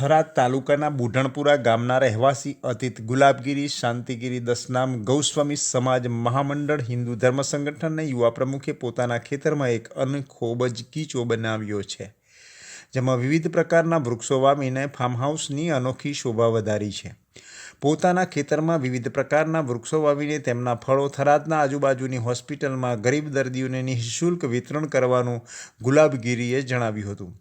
થરાદ તાલુકાના બુઢણપુરા ગામના રહેવાસી અતીત ગુલાબગીરી શાંતિગીરી દસનામ ગૌસ્વામી સમાજ મહામંડળ હિન્દુ ધર્મ સંગઠનના યુવા પ્રમુખે પોતાના ખેતરમાં એક અનોખો બગીચો બનાવ્યો છે, જેમાં વિવિધ પ્રકારના વૃક્ષો વાવીને ફાર્મહાઉસની અનોખી શોભા વધારી છે. પોતાના ખેતરમાં વિવિધ પ્રકારના વૃક્ષો વાવીને તેમના ફળો થરાદના આજુબાજુની હોસ્પિટલમાં ગરીબ દર્દીઓને નિઃશુલ્ક વિતરણ કરવાનું ગુલાબગીરીએ જણાવ્યું હતું.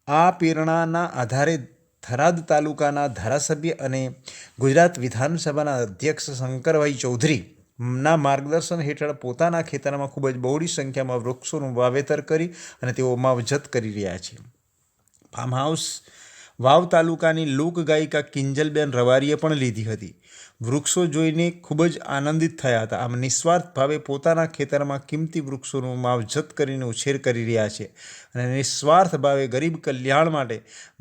આ પ્રેરણાના આધારે થરાદ તાલુકાના ધારાસભ્ય અને ગુજરાત વિધાનસભાના અધ્યક્ષ શંકરભાઈ ચૌધરીના માર્ગદર્શન હેઠળ પોતાના ખેતરમાં ખૂબ જ બહોળી સંખ્યામાં વૃક્ષોનું વાવેતર કરી અને તેઓ માવજત કરી રહ્યા છે. ફાર્મહાઉસ વાવ તાલુકાની લોકગાયિકા કિંજલબેન રવારીએ પણ લીધી હતી. વૃક્ષો જોઈને ખૂબ જ આનંદિત થયા હતા. આમ નિસ્વાર્થ ભાવે પોતાના ખેતરમાં કિંમતી વૃક્ષોનું માવજત કરીને ઉછેર કરી રહ્યા છે અને નિસ્વાર્થ ભાવે ગરીબ કલ્યાણ માટે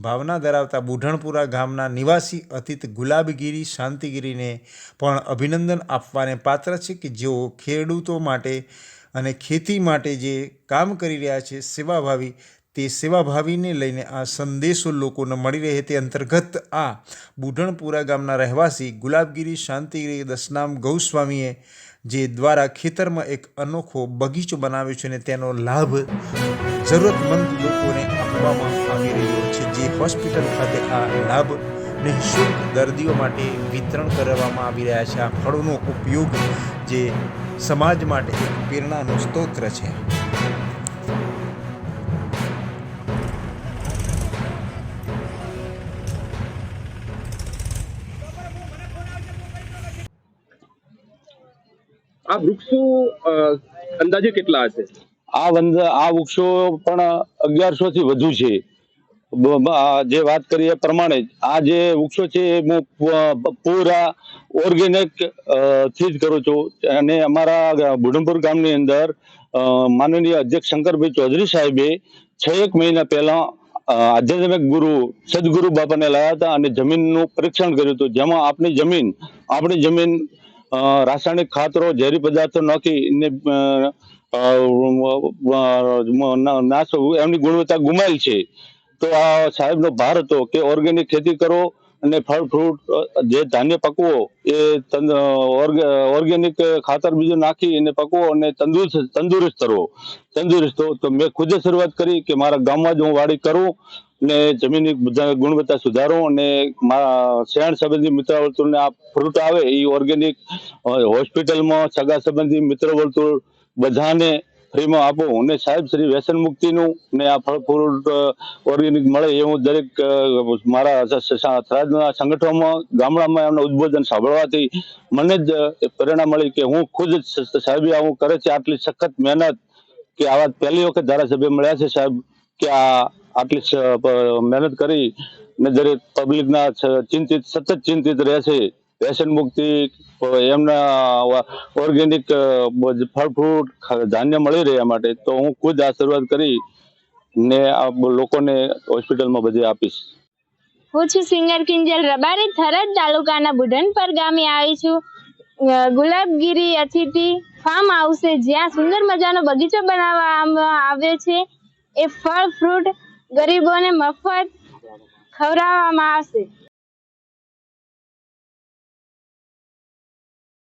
ભાવના ધરાવતા બુઢણપુરા ગામના નિવાસી અતીત ગુલાબગીરી શાંતિગીરીને પણ અભિનંદન આપવાને પાત્ર છે કે જેઓ ખેડૂતો માટે અને ખેતી માટે જે કામ કરી રહ્યા છે સેવાભાવી, તે સેવાભાવીને લઈને આ સંદેશો લોકોને મળી રહે તે અંતર્ગત આ બુઢણપુરા ગામના રહેવાસી ગુલાબગીરી શાંતિગીરી દસનામ ગૌસ્વામીએ જે દ્વારા ખેતરમાં એક અનોખો બગીચો બનાવ્યો છે અને તેનો લાભ જરૂરતમંદ લોકોને આપવામાં આવી રહ્યો છે. જે હોસ્પિટલ ખાતે આ લાભ નિઃશુલ્ક દર્દીઓ માટે વિતરણ કરવામાં આવી રહ્યા છે. આ ફળોનો ઉપયોગ જે સમાજ માટે એક પ્રેરણાનો સ્ત્રોત છે. આ વૃક્ષો અંદાજે કેટલા હશે? આ વૃક્ષો પણ 1100 થી વધુ છે. જે વાત કરીએ પ્રમાણે આ જે વૃક્ષો છે હું પૂરા ઓર્ગેનિક થી જ કરું છું. અને અમારા બુઢણપુર ગામની અંદર માનનીય અધ્યક્ષ શંકરભાઈ ચૌધરી સાહેબે 6 મહિના પહેલા આધ્યાત્મિક ગુરુ સદગુરુ બાપાને લાવ્યા હતા અને જમીનનું પરીક્ષણ કર્યું હતું, જેમાં આપણી જમીન રાસાયણિક ખાતરો, ઝેરી પદાર્થો નાખી નાશ એમની ગુણવત્તા ગુમાયેલ છે. તો આ સાહેબનો ભાર હતો કે ઓર્ગેનિક ખેતી કરો અને ફળ ફ્રૂટ જે ધાન્ય પકવો એ ઓર્ગેનિક ખાતર બીજું નાખી એને પકવો અને તંદુરસ્ત તો મેં ખુદ જ શરૂઆત કરી કે મારા ગામમાં જ હું વાડી કરું ને જમીનની ગુણવત્તા સુધારું અને મારા શહેર સંબંધી મિત્ર વર્તુળને આ ફ્રૂટ આવે એ ઓર્ગેનિક હોસ્પિટલમાં સગા સંબંધી મિત્ર વર્તુળ બધાને ફ્રીમાં આપું અને સાહેબ શ્રી વ્યસન મુક્તિનું ને આ ફળ ફ્રૂટ ઓર્ગેનિક મળે એ હું દરેક મારા થરાદના સંગઠનોમાં ગામડામાં એમના ઉદ્બોધન સાંભળવાથી મને જ પ્રેરણા મળી કે હું ખુદ જ સાહેબે આવું કરે છે આટલી સખત મહેનત કે આવા પહેલી વખત ધારાસભ્ય મળ્યા છે સાહેબ કે આટલી મહેનત કરી ને દરેક પબ્લિકના સતત ચિંતિત રહે છે. વ્યસન મુક્તિ એમના ઓર્ગેનિક ફળ ફ્રૂટ ધાન્ય મળી રહ્યા માટે તો હું ખુદ આ શરૂઆત કરી ને આ લોકોને હોસ્પિટલમાં બધે આપીશ. હું છું સિંગર કિંજલ રબારી. થરાદ તાલુકાના બુઢણપર ગામે આવી છું. ગુલાબગીરી અતિથિ ફાર્મ હાઉસ જ્યાં સુંદર મજાનો બગીચો બનાવવામાં આવ્યો છે. એ ફળ ફ્રૂટ ગરીબોને મફત ખવડાવવામાં આવશે.